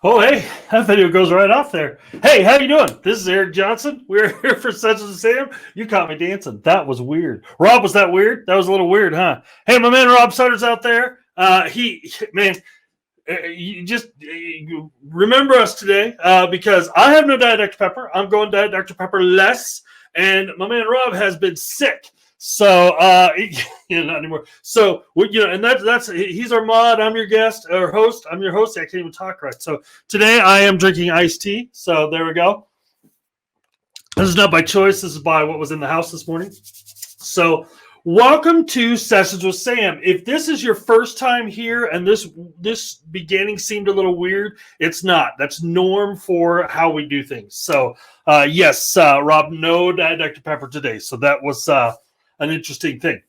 Oh, hey, that video goes right off there. Hey, how you doing? This is Eric Johnson. We're here for Sessions with Sam. You caught me dancing. That was weird. Rob, was that weird? That was a little weird, huh? Hey, my man Rob Sutter's out there. You remember us today because I have no Diet Dr. Pepper. I'm going Diet Dr. Pepper less, and my man Rob has been sick. So, not anymore. So, and that's he's our mod. I'm your guest or host. I'm your host. I can't even talk right. So today I am drinking iced tea. So there we go. This is not by choice. This is by what was in the house this morning. So welcome to Sessions with Sam. If this is your first time here and this beginning seemed a little weird, it's not. That's norm for how we do things. So yes, Rob, no Diet Dr. Pepper today. So that was an interesting thing.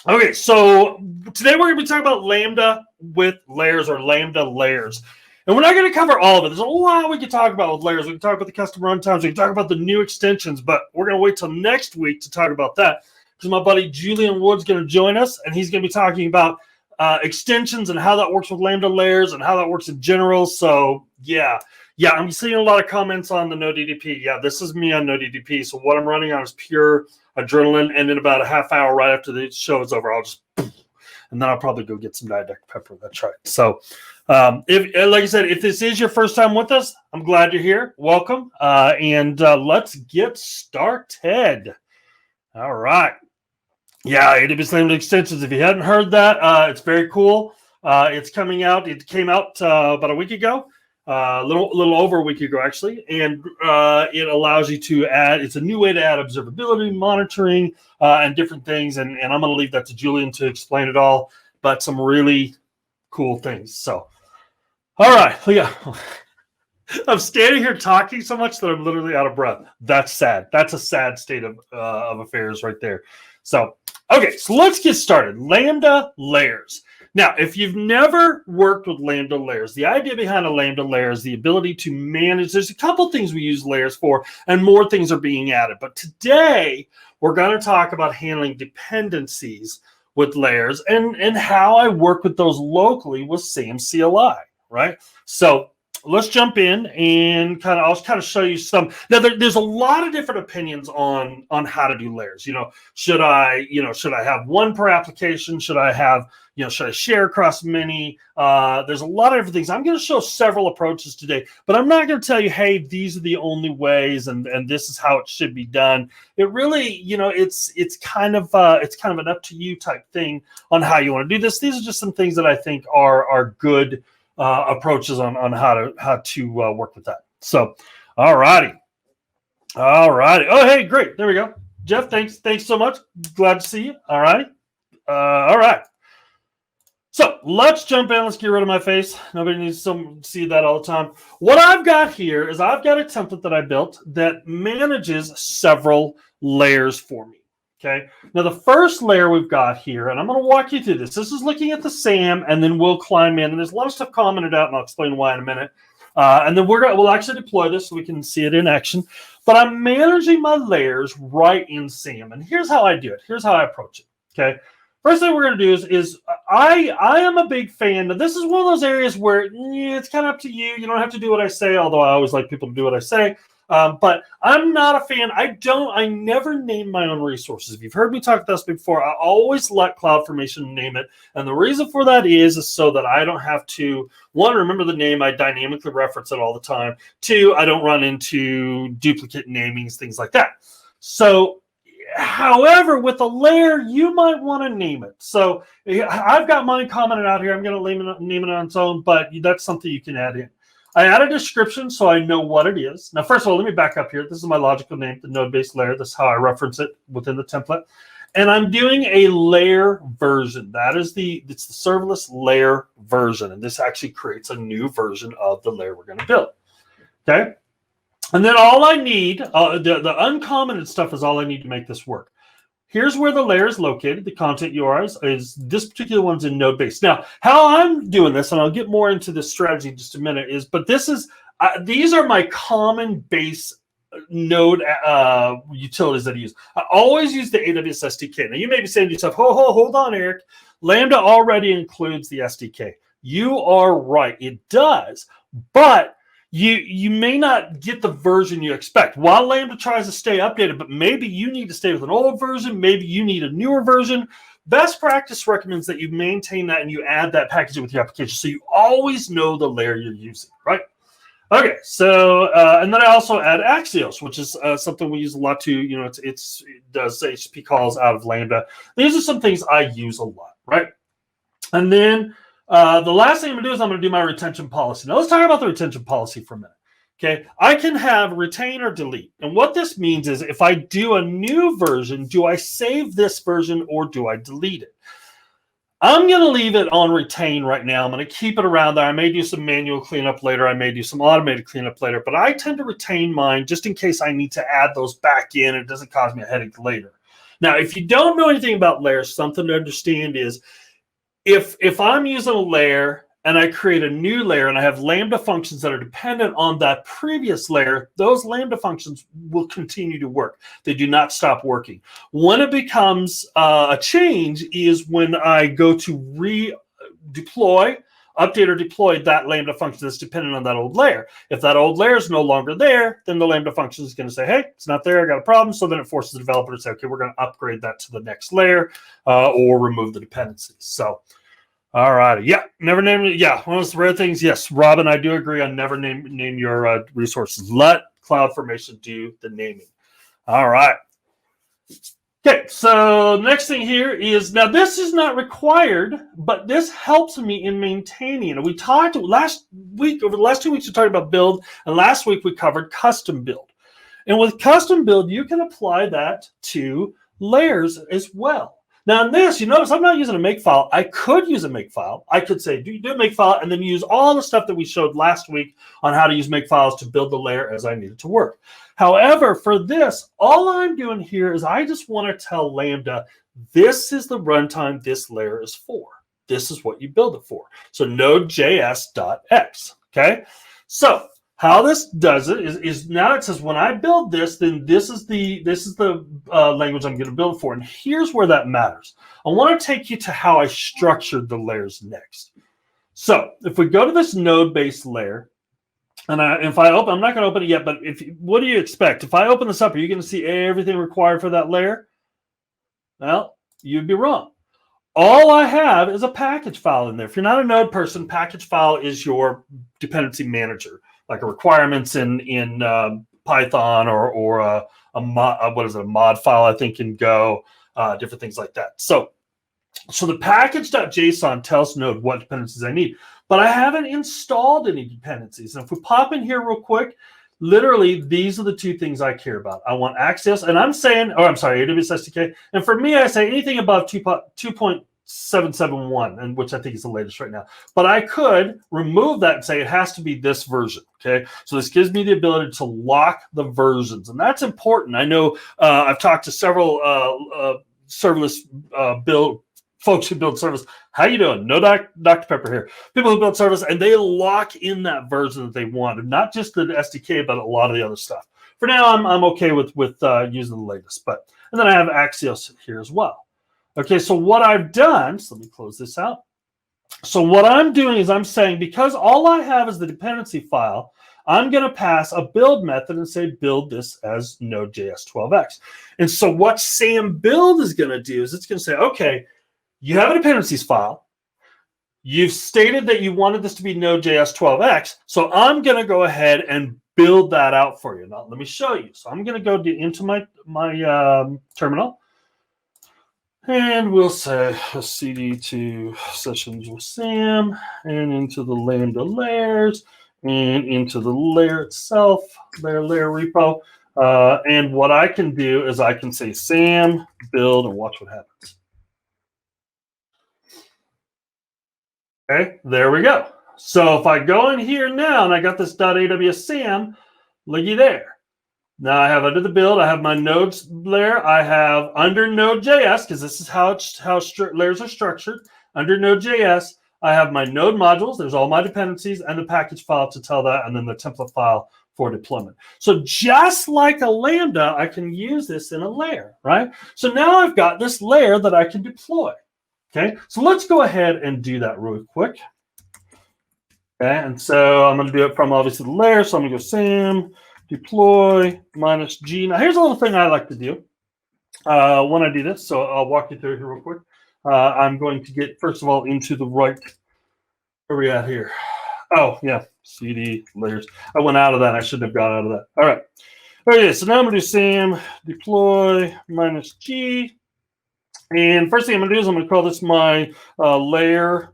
Okay, so today we're going to be talking about Lambda with layers or Lambda layers. And we're not going to cover all of it. There's a lot we can talk about with layers. We can talk about the custom runtimes. We can talk about the new extensions, but we're going to wait till next week to talk about that because my buddy Julian Wood's going to join us, and he's going to be talking about extensions and how that works with Lambda layers and how that works in general. So, yeah, I'm seeing a lot of comments on the NoDDP. Yeah, this is me on NoDDP. So what I'm running on is pure adrenaline, and in about a half hour right after the show is over, I'll just, and then I'll probably go get some Diet Dr. Pepper. That's right. So, if like I said, if this is your first time with us, I'm glad you're here. Welcome, and let's get started. All right. Yeah, AWS Lambda extensions. If you hadn't heard that, it's very cool. It's coming out. It came out about a week ago. A little over a week ago, actually, and it allows you to add. It's a new way to add observability, monitoring, and different things. And I'm going to leave that to Julian to explain it all. But some really cool things. So, all right, yeah. I'm standing here talking so much that I'm literally out of breath. That's sad. That's a sad state of affairs right there. So, okay, so let's get started. Lambda layers. Now, if you've never worked with Lambda layers, the idea behind a Lambda layer is the ability to manage. There's a couple things we use layers for, and more things are being added. But today, we're going to talk about handling dependencies with layers and how I work with those locally with SAM CLI, right? So let's jump in and I'll kind of show you some. Now, there's a lot of different opinions on how to do layers. Should I have one per application? Should I have, should I share across many? There's a lot of different things. I'm going to show several approaches today, but I'm not going to tell you, hey, these are the only ways and this is how it should be done. It really, it's kind of an up to you type thing on how you want to do this. These are just some things that I think are good approaches on how to work with that. So, all righty. Oh, hey, great. There we go. Jeff, thanks so much. Glad to see you. All right. All right. So let's jump in. Let's get rid of my face. Nobody needs to see that all the time. What I've got here is I've got a template that I built that manages several layers for me. Okay. Now, the first layer we've got here, and I'm going to walk you through this. This is looking at the SAM, and then we'll climb in. And there's a lot of stuff commented out, and I'll explain why in a minute. And then we'll actually deploy this so we can see it in action. But I'm managing my layers right in SAM. And here's how I do it. Here's how I approach it. Okay. First thing we're going to do is I am a big fan. This is one of those areas where it's kind of up to you. You don't have to do what I say, although I always like people to do what I say. But I'm not a fan. I never name my own resources. If you've heard me talk about this before, I always let CloudFormation name it. And the reason for that is so that I don't have to, one, remember the name. I dynamically reference it all the time. Two, I don't run into duplicate namings, things like that. So, however, with a layer, you might want to name it. So I've got mine commented out here. I'm going to name it on its own, but that's something you can add in. I add a description so I know what it is. Now, first of all, let me back up here. This is my logical name, the node-based layer. This is how I reference it within the template. And I'm doing a layer version. It's the serverless layer version. And this actually creates a new version of the layer we're going to build. Okay. And then all I need, the uncommented stuff is all I need to make this work. Here's where the layer is located. The content URIs is this particular one's in node base. Now, how I'm doing this, and I'll get more into this strategy in just a minute, but this is these are my common base node utilities that I use. I always use the AWS SDK. Now, you may be saying to yourself, hold on, Eric. Lambda already includes the SDK. You are right, it does, but you may not get the version you expect. While Lambda tries to stay updated, but maybe you need to stay with an old version, maybe you need a newer version. Best practice recommends that you maintain that and you add that package with your application so you always know the layer you're using, right? Okay, so and then I also add Axios, which is something we use a lot too. You know, it does HTTP calls out of Lambda. These are some things I use a lot, right? And then the last thing I'm going to do is I'm going to do my retention policy. Now let's talk about the retention policy for a minute. Okay, I can have retain or delete. And what this means is if I do a new version, do I save this version or do I delete it? I'm going to leave it on retain right now. I'm going to keep it around there. I may do some manual cleanup later. I may do some automated cleanup later. But I tend to retain mine just in case I need to add those back in. It doesn't cause me a headache later. Now, if you don't know anything about layers, something to understand is if I'm using a layer and I create a new layer and I have Lambda functions that are dependent on that previous layer, those Lambda functions will continue to work. They do not stop working. When it becomes a change is when I go to redeploy, update or deploy that Lambda function that's dependent on that old layer. If that old layer is no longer there, then the Lambda function is going to say, hey, it's not there, I got a problem. So then it forces the developer to say, okay, we're going to upgrade that to the next layer or remove the dependencies. So, all right. Yeah, never name it. Yeah, one of those rare things. Yes, Robin, I do agree on never name your resources. Let CloudFormation do the naming. All right. Okay, so next thing here is, now this is not required, but this helps me in maintaining. And we talked last week, over the last 2 weeks, we talked about build, and last week we covered custom build. And with custom build, you can apply that to layers as well. Now in this, you notice I'm not using a makefile. I could use a makefile. I could say, do a makefile, and then use all the stuff that we showed last week on how to use makefiles to build the layer as I need it to work. However, for this, all I'm doing here is I just want to tell Lambda, this is the runtime this layer is for. This is what you build it for. So node.js.x, okay? So how this does it is now it says when I build this, then this is the language I'm going to build for. And here's where that matters. I want to take you to how I structured the layers next. So if we go to this node-based layer, and if I open, I'm not going to open it yet, but what do you expect? If I open this up, are you going to see everything required for that layer? Well, you'd be wrong. All I have is a package file in there. If you're not a node person, package file is your dependency manager, like a requirements in Python or a mod file, I think, in Go, different things like that. So the package.json tells Node what dependencies I need, but I haven't installed any dependencies. And if we pop in here real quick, literally, these are the two things I care about. I want Axios, and I'm saying, AWS SDK. And for me, I say anything above 2.771, and which I think is the latest right now. But I could remove that and say it has to be this version. Okay, so this gives me the ability to lock the versions, and that's important. I know I've talked to several serverless build folks who build service. How you doing? No Dr. Pepper here. People who build service, and they lock in that version that they want, and not just the SDK, but a lot of the other stuff. For now, I'm okay with using the latest, and then I have Axios here as well. Okay, so what I've done, so let me close this out. So what I'm doing is I'm saying, because all I have is the dependency file, I'm going to pass a build method and say build this as Node.js12x. And so what SAM build is going to do is it's going to say, okay, you have a dependencies file. You've stated that you wanted this to be Node.js12x. So I'm going to go ahead and build that out for you. Now, let me show you. So I'm going to go into my terminal. And we'll say a cd to sessions with SAM and into the Lambda layers and into the layer itself, layer repo. And what I can do is I can say SAM build and watch what happens. Okay, there we go. So if I go in here now and I got this .aws SAM, looky there. Now I have under the build, I have my nodes layer. I have under Node.js, because this is how layers are structured. Under Node.js, I have my node modules. There's all my dependencies and the package file to tell that, and then the template file for deployment. So just like a Lambda, I can use this in a layer, right? So now I've got this layer that I can deploy. Okay, so let's go ahead and do that really quick. Okay, and so I'm going to do it from obviously the layer. So I'm going to go sam deploy minus G. Now here's a little thing I like to do when I do this. So I'll walk you through it here real quick. I'm going to get, first of all, into the right, where are we at here? Oh, yeah, CD layers. I went out of that. I shouldn't have got out of that. All right. Okay, so now I'm going to do sam deploy minus G. And first thing I'm going to do is I'm going to call this my layer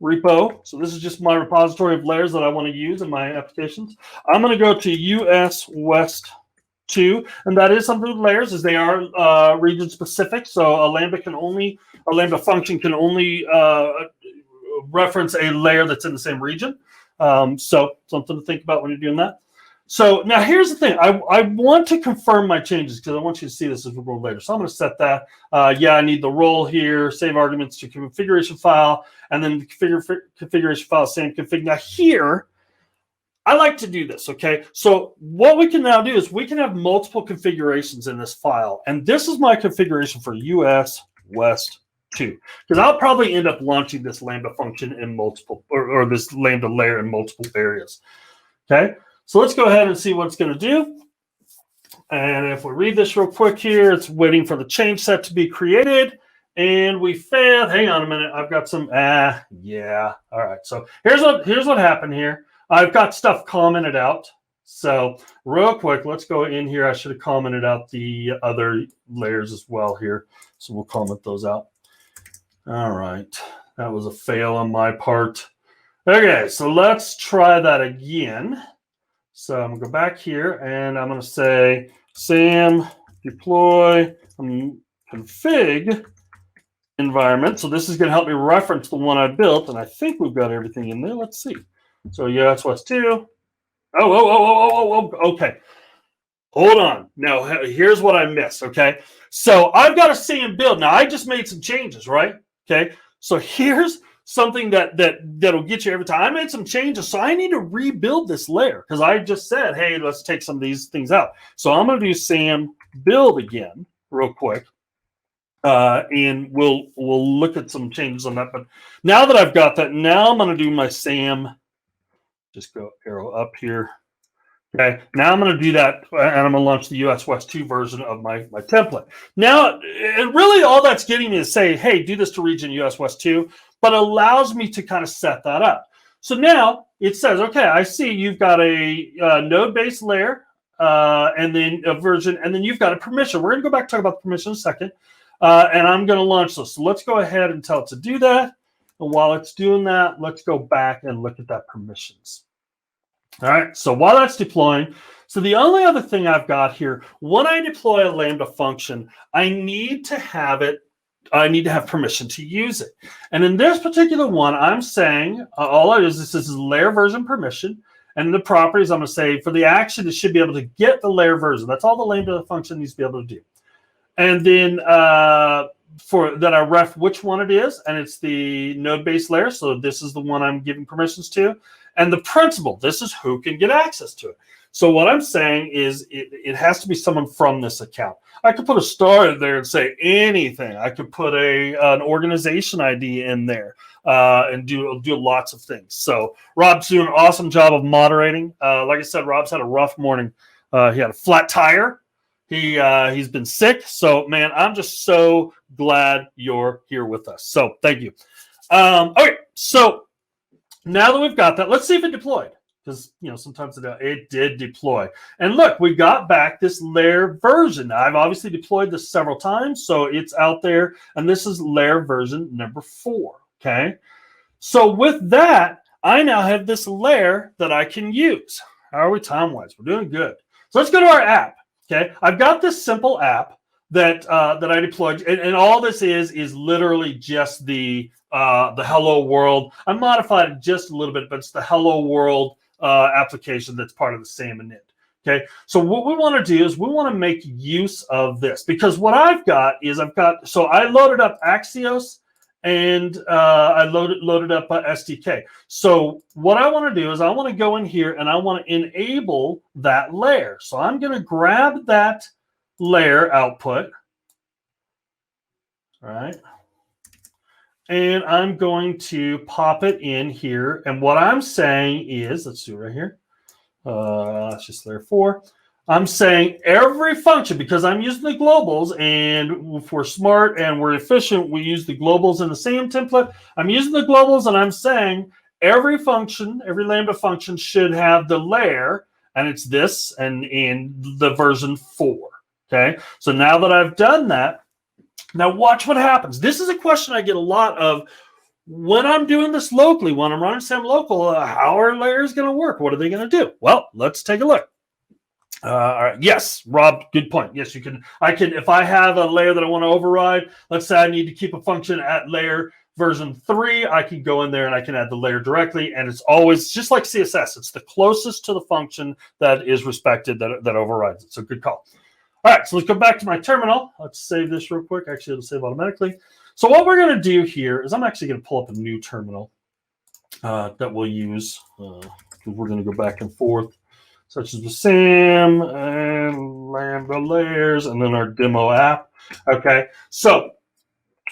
repo. So this is just my repository of layers that I want to use in my applications. I'm going to go to US West 2, and that is something with layers, as they are region specific. So a Lambda function can only reference a layer that's in the same region. So something to think about when you're doing that. So now here's the thing. I want to confirm my changes because I want you to see this as we go later. So I'm going to set that. Yeah, I need the role here, save arguments to configuration file, and then the configuration file, same config. Now here, I like to do this, okay? So what we can now do is we can have multiple configurations in this file. And this is my configuration for US West 2. Because I'll probably end up launching this Lambda function in multiple, or this Lambda layer in multiple areas, okay? So let's go ahead and see what it's going to do. And if we read this real quick here, it's waiting for the change set to be created. And we failed. Hang on a minute. I've got some, yeah. All right. So here's what happened here. I've got stuff commented out. So real quick, let's go in here. I should have commented out the other layers as well here. So we'll comment those out. All right. That was a fail on my part. Okay. So let's try that again. So I'm going to go back here, and I'm going to say sam deploy config environment. So this is going to help me reference the one I built, and I think we've got everything in there. Let's see. So yeah, that's West 2. Oh, okay. Hold on. Now, here's what I missed, okay? So I've got a sam build. Now, I just made some changes, right? Okay. So here's something that'll get you every time. I made some changes, so I need to rebuild this layer because I just said, hey, let's take some of these things out. So I'm going to do sam build again real quick, and we'll look at some changes on that. But now that I've got that, now I'm going to do my sam. Just go arrow up here. Okay, now I'm going to do that, and I'm going to launch the US West 2 version of my template. Now, and really all that's getting me to say, hey, do this to region US West 2, but allows me to kind of set that up. So now it says, okay, I see you've got a node-based layer, and then a version, and then you've got a permission. We're going to go back and talk about the permission in a second, and I'm going to launch this. So let's go ahead and tell it to do that. And while it's doing that, let's go back and look at that permissions. All right, so while that's deploying, so the only other thing I've got here, when I deploy a Lambda function, I need to have permission to use it. And in this particular one, I'm saying all it is, this is layer version permission. And in the properties, I'm going to say for the action, it should be able to get the layer version. That's all the Lambda function needs to be able to do. And then for that, I ref which one it is, and it's the node-based layer. So this is the one I'm giving permissions to. And the principal, this is who can get access to it. So what I'm saying is it has to be someone from this account. I could put a star in there and say anything. I could put an organization ID in there and do lots of things. So Rob's doing an awesome job of moderating. Like I said, Rob's had a rough morning. He had a flat tire. He's been sick. So, man, I'm just so glad you're here with us. So thank you. Okay, so now that we've got that, let's see if it deployed. Because, sometimes it did deploy. And look, we got back this layer version. Now, I've obviously deployed this several times, so it's out there. And this is layer version number 4, okay? So with that, I now have this layer that I can use. How are we time-wise? We're doing good. So let's go to our app, okay? I've got this simple app that I deployed. And all this is literally just the hello world. I modified it just a little bit, but it's the hello world application that's part of the SAM init. Okay, so what we want to do is we want to make use of this, because what I've got is so I loaded up Axios and I loaded up SDK. So what I want to do is I want to go in here and I want to enable that layer. So I'm going to grab that layer output, all right? and I'm going to pop it in here. And what I'm saying is, let's do it right here. That's just layer 4. I'm saying every function, because I'm using the globals, and if we're smart and we're efficient, we use the globals in the same template. I'm using the globals, and I'm saying every function, every Lambda function should have the layer, and it's this, and in the version 4. Okay, so now that I've done that, now watch what happens. This is a question I get a lot of when I'm doing this locally, when I'm running SAM local. How are layers going to work? What are they going to do? Well, let's take a look. All right. Yes, Rob, good point. Yes, you can. I can, if I have a layer that I want to override, let's say I need to keep a function at layer version 3, I can go in there and I can add the layer directly. And it's always just like CSS. It's the closest to the function that is respected that overrides it. So good call. All right. So let's go back to my terminal. Let's save this real quick. Actually, it'll save automatically. So what we're going to do here is I'm actually going to pull up a new terminal that we'll use. We're going to go back and forth, such as the SAM and Lambda Layers, and then our demo app. Okay, so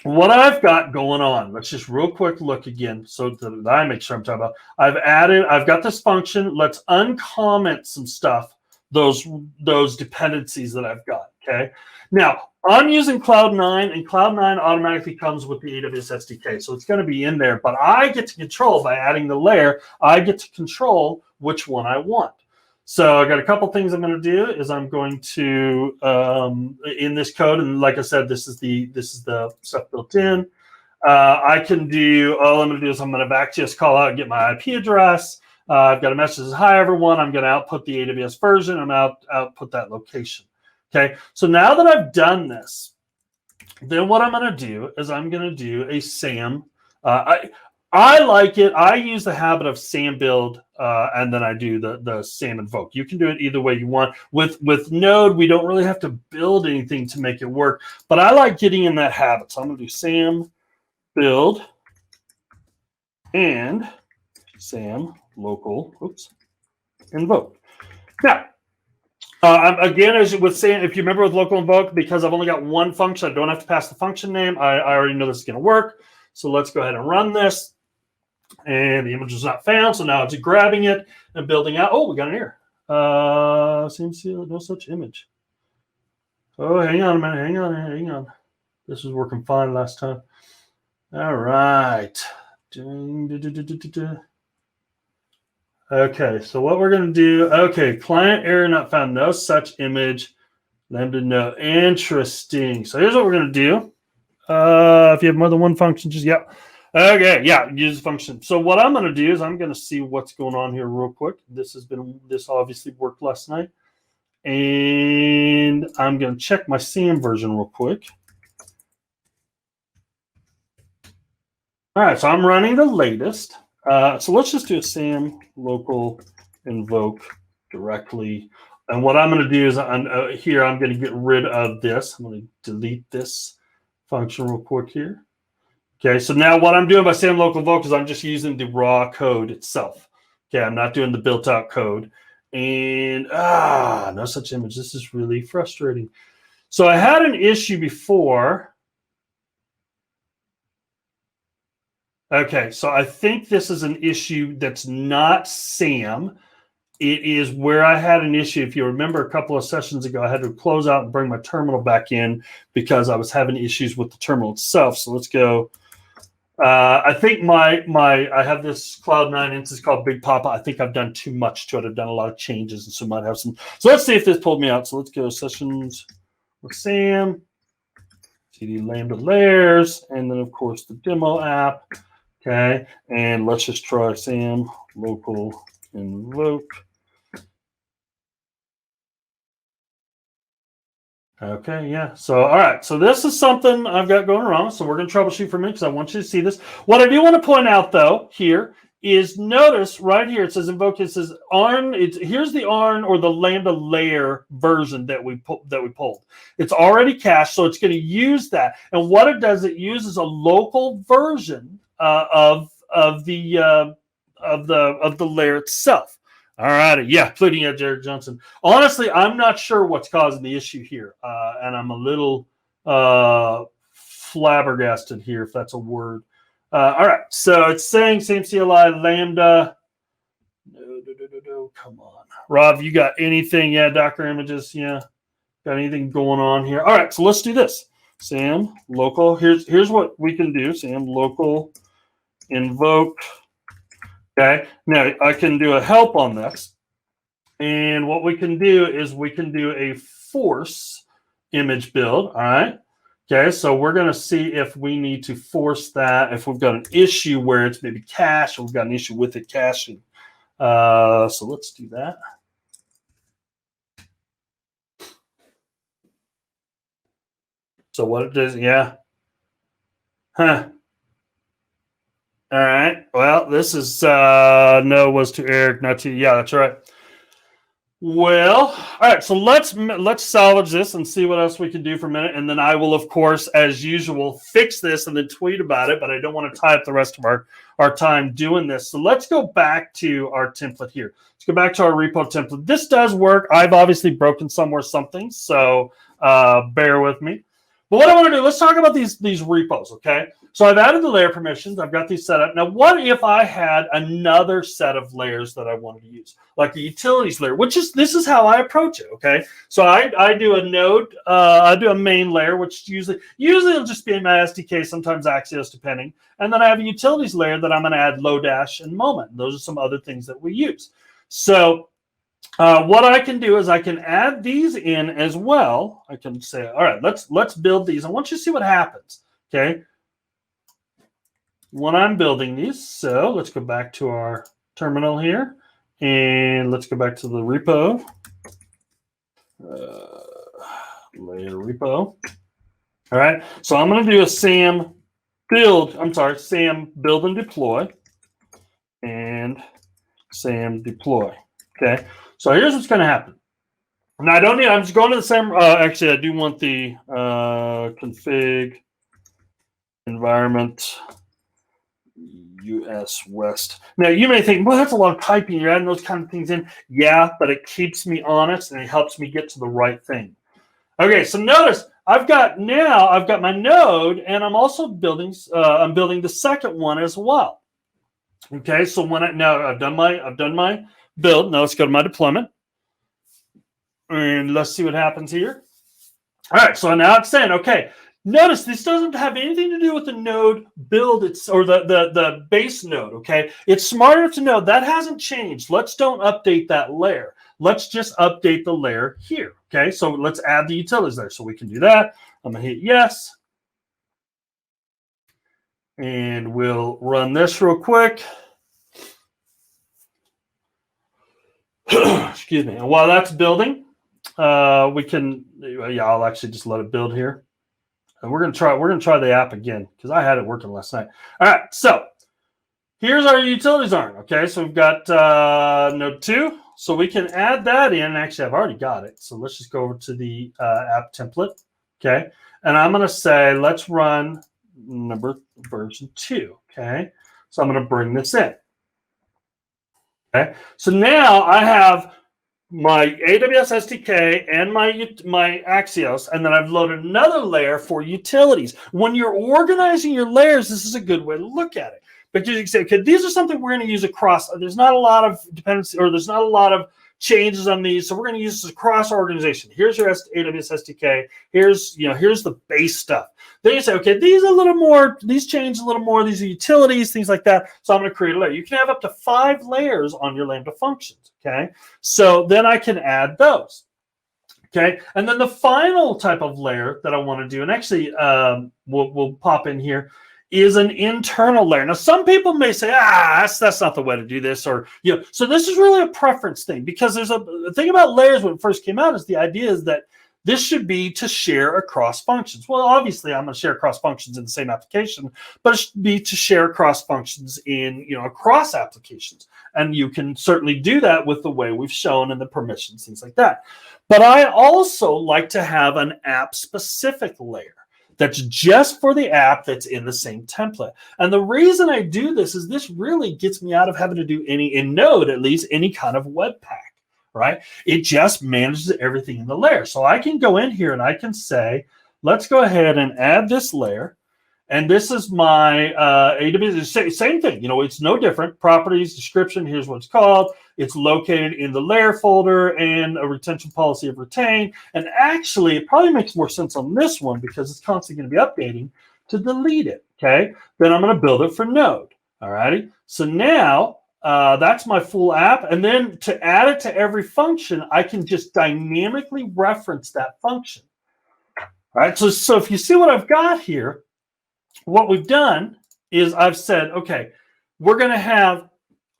what I've got going on, let's just real quick look again so that I make sure I'm talking about. I've got this function. Let's uncomment some stuff, those dependencies that I've got. Okay, now I'm using Cloud9, and Cloud9 automatically comes with the AWS SDK, so it's going to be in there. But I get to control, by adding the layer, I get to control which one I want. So I got a couple things I'm going to do. Is I'm going to in this code, and like I said, this is the stuff built in. I can do, all I'm going to do is I'm going to backjust call out and get my IP address. I've got a message that says, hi everyone. I'm going to output the AWS version. I'm output that location. Okay, so now that I've done this, then what I'm going to do is I'm going to do a SAM. I like it. I use the habit of SAM build, and then I do the SAM invoke. You can do it either way you want. With Node, we don't really have to build anything to make it work, but I like getting in that habit. So I'm going to do SAM build and SAM local invoke. Now, again, as with SAM, if you remember with local invoke, because I've only got one function, I don't have to pass the function name. I already know this is going to work. So let's go ahead and run this. And the image was not found, so now it's grabbing it and building out. Oh, we got an error. Seems to no such image. Oh, hang on a minute. Hang on. This was working fine last time. All right. Okay, so what we're going to do, okay, client error not found, no such image. Lambda no. Interesting. So here's what we're going to do. If you have more than one function, just, yeah. Okay, yeah, use the function. So what I'm going to do is I'm going to see what's going on here real quick. This obviously worked last night. And I'm going to check my SAM version real quick. All right, so I'm running the latest. So let's just do a SAM local invoke directly. And what I'm going to do is here, I'm going to get rid of this. I'm going to delete this function real quick here. Okay, so now what I'm doing by SAM local invoke is I'm just using the raw code itself. Okay, I'm not doing the built out code. And no such image. This is really frustrating. So I had an issue before. Okay, so I think this is an issue that's not SAM. It is where I had an issue. If you remember a couple of sessions ago, I had to close out and bring my terminal back in because I was having issues with the terminal itself. So let's go. I think I have this Cloud9 instance called Big Papa. I think I've done too much to it. I've done a lot of changes, and so might have some. So let's see if this pulled me out. So let's go sessions with SAM, CD Lambda Layers, and then of course the demo app. Okay, and let's just try SAM local invoke. Okay, yeah. So, all right. So this is something I've got going wrong. So we're going to troubleshoot for a minute because I want you to see this. What I do want to point out, though, here is notice right here it says invoke. It says ARN. Here's the ARN or the Lambda layer version that we pulled. It's already cached, so it's going to use that. And what it does, it uses a local version of the layer itself. All right, yeah, including Jared Johnson. Honestly, I'm not sure what's causing the issue here, and I'm a little flabbergasted here, if that's a word. All right, so it's saying same CLI Lambda. No, come on. Rob, you got anything? Yeah, Docker images. Yeah, got anything going on here? All right, so let's do this. Sam local. Here's what we can do. Sam local invoke. Okay, now I can do a help on this. And what we can do is we can do a force image build. All right. Okay, so we're going to see if we need to force that, if we've got an issue where it's maybe cached, or we've got an issue with it caching. So let's do that. So what it does, yeah. Huh. All right. Well, this is, no, was to Eric, not to, yeah, that's right. Well, all right, so let's salvage this and see what else we can do for a minute, and then I will, of course, as usual, fix this and then tweet about it, but I don't want to tie up the rest of our time doing this. So let's go back to our template here. Let's go back to our repo template. This does work. I've obviously broken somewhere something, so bear with me. But what I want to do, let's talk about these repos, okay? So I've added the layer permissions. I've got these set up. Now, what if I had another set of layers that I wanted to use, like the utilities layer, this is how I approach it, okay? So I do a node, I do a main layer, which usually it'll just be my SDK, sometimes Axios, depending. And then I have a utilities layer that I'm going to add Lodash and Moment. Those are some other things that we use. So what I can do is I can add these in as well. I can say, all right, let's build these. I want you to see what happens, okay? When I'm building these, so let's go back to our terminal here, and let's go back to the repo, layer repo. All right, so I'm going to do a SAM build and deploy, and SAM deploy. Okay, so here's what's going to happen. Now I'm just going to the same. Actually, I do want the config environment. US West. Now, you may think, well, that's a lot of typing. You're adding those kind of things in. Yeah, but it keeps me honest and it helps me get to the right thing. Okay, so notice I've got my node, and I'm also building. I'm building the second one as well. Okay, so I've done my build. Now let's go to my deployment, and let's see what happens here. All right, so now it's saying, okay. Notice this doesn't have anything to do with the node build, or the base node, okay? It's smart enough to know that hasn't changed. Let's don't update that layer. Let's just update the layer here, okay? So let's add the utilities there. So we can do that. I'm going to hit yes. And we'll run this real quick. Excuse me. And while that's building, we can, I'll actually just let it build here. And we're gonna try the app again because I had it working last night. All right, so here's our utilities arm. Okay, so we've got node 2, so we can add that in. Actually, I've already got it. So let's just go over to the app template. Okay, and I'm gonna say let's run version 2. Okay, so I'm gonna bring this in. Okay, so now I have my AWS SDK and my Axios, and then I've loaded another layer for utilities. When you're organizing your layers, this is a good way to look at it. Because you can say, okay, these are something we're going to use across. There's not a lot of dependency, or there's not a lot of changes on these, so we're going to use this across organization. Here's your AWS SDK. Here's the base stuff. Then you say, okay, these change a little more. These are utilities, things like that. So I'm going to create a layer. You can have up to 5 layers on your Lambda functions. Okay, so then I can add those. Okay, and then the final type of layer that I want to do, and actually we'll pop in here, is an internal layer. Now, some people may say, that's not the way to do this, or so this is really a preference thing, because there's the thing about layers when it first came out is the idea is that this should be to share across functions. Well, obviously, I'm going to share across functions in the same application, but it should be to share across functions in across applications. And you can certainly do that with the way we've shown and the permissions, things like that. But I also like to have an app-specific layer that's just for the app that's in the same template. And the reason I do this is this really gets me out of having to do in Node, at least, any kind of Webpack. Right? It just manages everything in the layer. So I can go in here and I can say, let's go ahead and add this layer. And this is my AWS, same thing. You know, it's no different. Properties, description, here's what it's called. It's located in the layer folder and a retention policy of retain. And actually, it probably makes more sense on this one because it's constantly going to be updating to delete it, okay? Then I'm going to build it for Node, all righty? So now that's my full app. And then to add it to every function, I can just dynamically reference that function. All right, so if you see what I've got here, what we've done is I've said, okay, we're going to have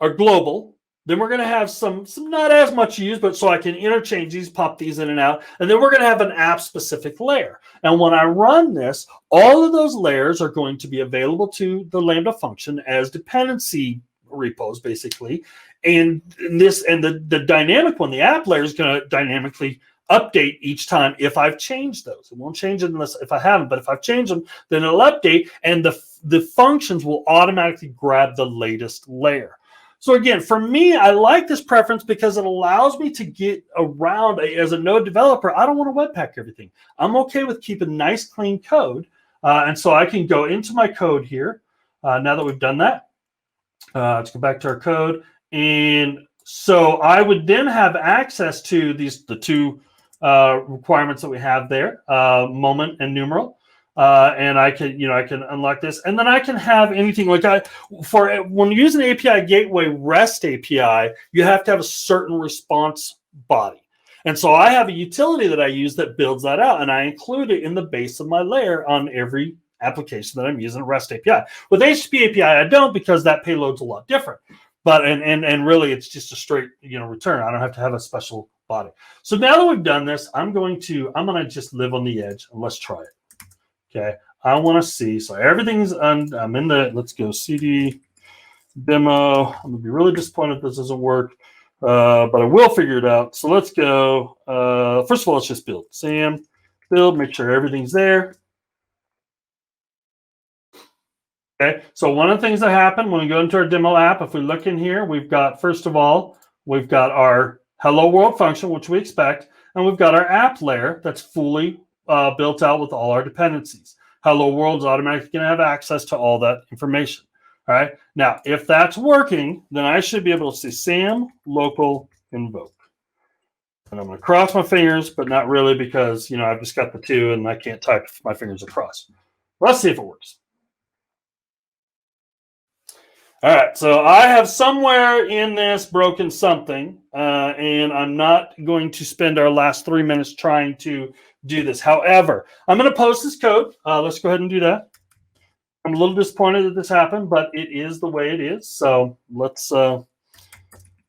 our global, then we're going to have some not as much used, but so I can interchange these, pop these in and out, and then we're going to have an app-specific layer. And when I run this, all of those layers are going to be available to the Lambda function as dependency repos, basically. And the dynamic one, the app layer, is going to dynamically update each time if I've changed those. It won't change it unless if I haven't, but if I've changed them, then it'll update, and the functions will automatically grab the latest layer. So again, for me, I like this preference because it allows me to get around as a Node developer. I don't want to webpack everything. I'm okay with keeping nice, clean code. And so I can go into my code here. Now that we've done that, let's go back to our code. And so I would then have access to the two requirements that we have there, moment and numeral, and I can unlock this, and then I can have anything like when you use an API gateway REST API, you have to have a certain response body, and so I have a utility that I use that builds that out, and I include it in the base of my layer on every application that I'm using a REST API. With HTTP API, I don't, because that payload's a lot different. But and really, it's just a straight return. I don't have to have a special body. So now that we've done this, I'm gonna just live on the edge and let's try it. Okay, I want to see. So everything's I'm in the. Let's go CD demo. I'm gonna be really disappointed if this doesn't work, but I will figure it out. So let's go. First of all, let's just build. Sam, build. Make sure everything's there. Okay, so one of the things that happen when we go into our demo app, if we look in here, we've got, first of all, we've got our hello world function, which we expect, and we've got our app layer that's fully built out with all our dependencies. Hello world is automatically going to have access to all that information. All right, now if that's working, then I should be able to say Sam local invoke. And I'm going to cross my fingers, but not really, because I've just got the two and I can't type my fingers across. Let's see if it works. All right, so I have somewhere in this broken something, and I'm not going to spend our last 3 minutes trying to do this. However, I'm going to post this code. Let's go ahead and do that. I'm a little disappointed that this happened, but it is the way it is. So let's do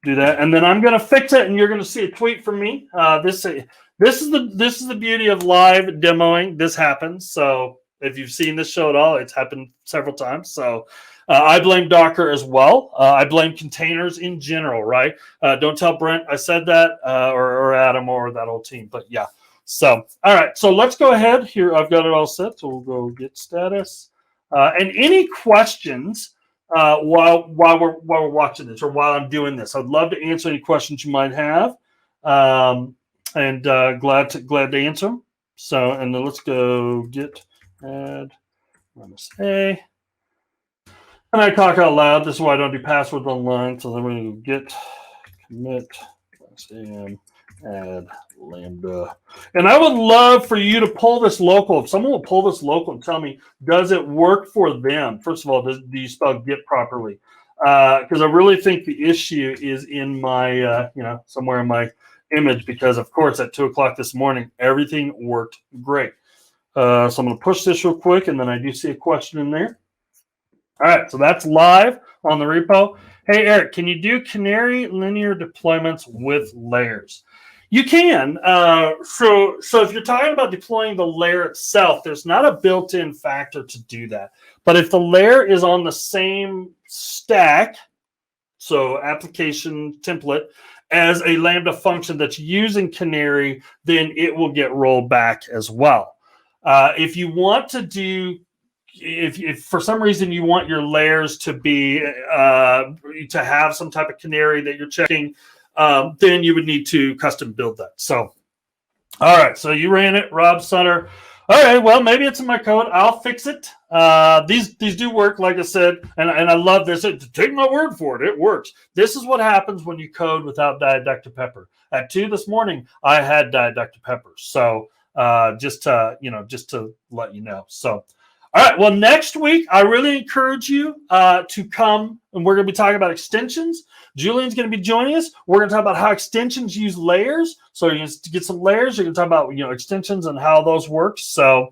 that, and then I'm going to fix it, and you're going to see a tweet from me. This is the beauty of live demoing. This happens. So if you've seen this show at all, it's happened several times. So. I blame Docker as well. I blame containers in general, right? Don't tell Brent I said that, or Adam, or that whole team. But yeah. So, all right. So let's go ahead here. I've got it all set. So we'll go get status. And any questions while we're watching this, or while I'm doing this, I'd love to answer any questions you might have. And glad to answer them. So, and then let's go get add -a. And I talk out loud. This is why I don't do passwords online. So then we're going to get commit Sam add Lambda. And I would love for you to pull this local. If someone will pull this local and tell me, does it work for them? First of all, do you spell Git properly? Because I really think the issue is in my, somewhere in my image. Because of course, at 2 o'clock this morning, everything worked great. So I'm going to push this real quick, and then I do see a question in there. All right, so that's live on the repo. Hey, Eric, can you do canary linear deployments with layers? You can. So if you're talking about deploying the layer itself, there's not a built-in factor to do that. But if the layer is on the same stack, so application template, as a Lambda function that's using canary, then it will get rolled back as well. If you want to do if for some reason you want your layers to be to have some type of canary that you're checking, then you would need to custom build that. So, all right. So you ran it, Rob Sutter. All right, well, maybe it's in my code. I'll fix it. These do work, like I said, and I love this. Take my word for it. It works. This is what happens when you code without Diet Dr. Pepper. At 2 this morning, I had Diet Dr. Pepper. So just to let you know. So, all right. Well, next week, I really encourage you to come, and we're going to be talking about extensions. Julian's going to be joining us. We're going to talk about how extensions use layers. So you're going to get some layers. You're going to talk about extensions and how those work. So,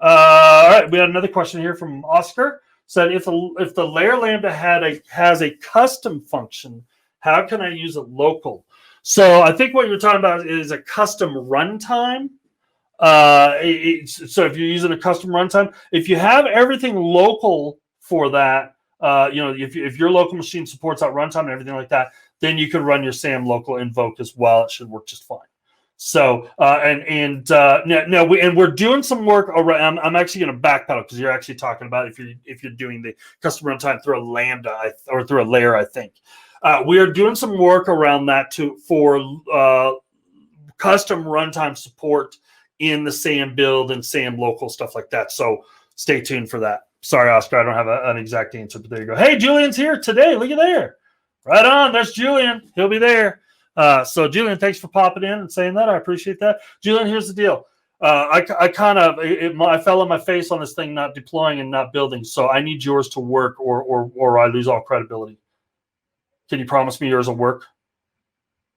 all right, we had another question here from Oscar. Said if the layer lambda has a custom function, how can I use it local? So I think what you're talking about is a custom runtime. So if you're using a custom runtime, if you have everything local for that, if your local machine supports that runtime and everything like that, then you could run your SAM local invoke as well. It should work just fine. So we're doing some work around. I'm actually going to backpedal because you're actually talking about if you're doing the custom runtime through a Lambda or through a layer, I think. We are doing some work around that for custom runtime support in the SAM build and SAM local, stuff like that. So stay tuned for that. Sorry, Oscar, I don't have an exact answer, but there you go. Hey, Julian's here today. Look at there. Right on. There's Julian. He'll be there. So Julian, thanks for popping in and saying that. I appreciate that. Julian, here's the deal. I fell on my face on this thing not deploying and not building. So I need yours to work or I lose all credibility. Can you promise me yours will work?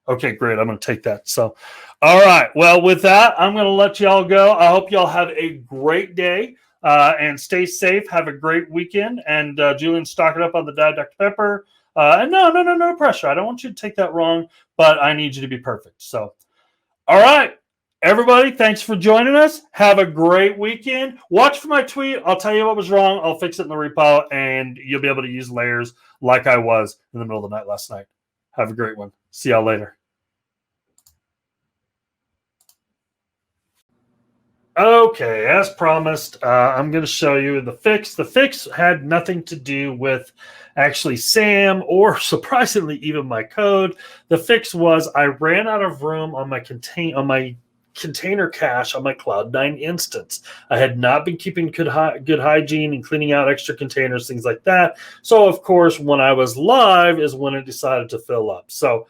Okay, great. I'm going to take that. So, all right. Well, with that, I'm going to let y'all go. I hope y'all have a great day and stay safe. Have a great weekend. And Julian's stocking up on the Diet Dr. Pepper. And no pressure. I don't want you to take that wrong, but I need you to be perfect. So, all right. Everybody, thanks for joining us. Have a great weekend. Watch for my tweet. I'll tell you what was wrong. I'll fix it in the repo, and you'll be able to use layers like I was in the middle of the night last night. Have a great one. See y'all later. Okay, as promised, I'm going to show you the fix. The fix had nothing to do with actually SAM or surprisingly even my code. The fix was I ran out of room on my container cache on my Cloud9 instance. I had not been keeping good hygiene and cleaning out extra containers, things like that. So, of course, when I was live is when it decided to fill up. So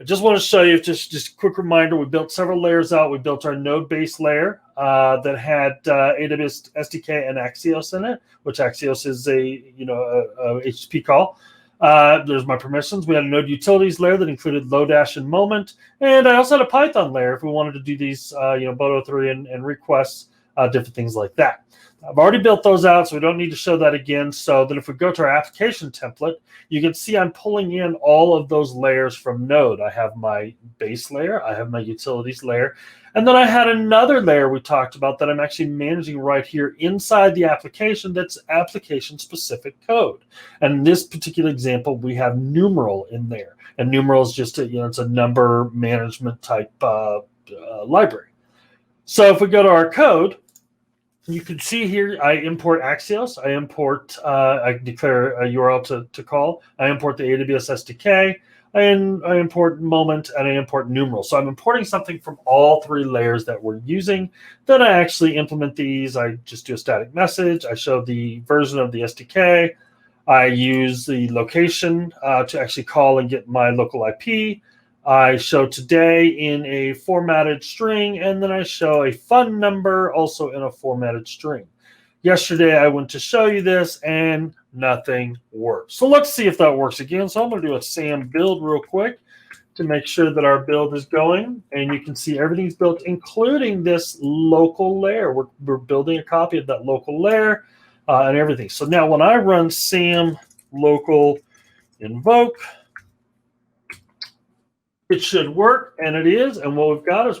I just want to show you, just a quick reminder, we built several layers out. We built our node-based layer that had AWS SDK and Axios in it, which Axios is a HTTP call. There's my permissions. We had a node utilities layer that included Lodash and Moment. And I also had a Python layer if we wanted to do these, Boto3 and requests, different things like that. I've already built those out, so we don't need to show that again. So then if we go to our application template, you can see I'm pulling in all of those layers from Node. I have my base layer. I have my utilities layer. And then I had another layer we talked about that I'm actually managing right here inside the application that's application-specific code. And in this particular example, we have numeral in there. And numeral is just it's a number management type library. So if we go to our code, you can see here, I import Axios. I declare a URL to call. I import the AWS SDK. And I import Moment, and I import numeral. So I'm importing something from all three layers that we're using. Then I actually implement these. I just do a static message. I show the version of the SDK. I use the location to actually call and get my local IP. I show today in a formatted string, and then I show a fun number also in a formatted string. Yesterday, I went to show you this, and nothing worked. So let's see if that works again. So I'm going to do a SAM build real quick to make sure that our build is going. And you can see everything's built, including this local layer. We're building a copy of that local layer and everything. So now when I run SAM local invoke, it should work, and it is. And what we've got is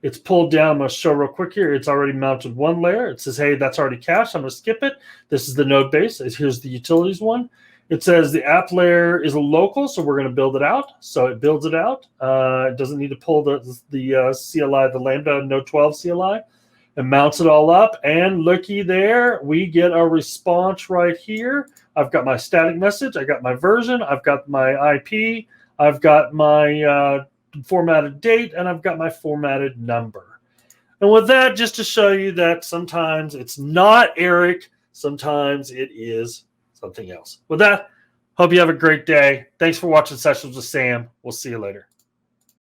it's pulled down. I'm going to show real quick here. It's already mounted one layer. It says, hey, that's already cached. I'm going to skip it. This is the node base. Here's the utilities one. It says the app layer is a local, so we're going to build it out. So it builds it out. It doesn't need to pull the CLI, the Lambda Node 12 CLI. It mounts it all up. And looky there, we get a response right here. I've got my static message. I got my version. I've got my IP. I've got my formatted date, and I've got my formatted number. And with that, just to show you that sometimes it's not Eric, sometimes it is something else. With that, hope you have a great day. Thanks for watching Sessions with Sam. We'll see you later.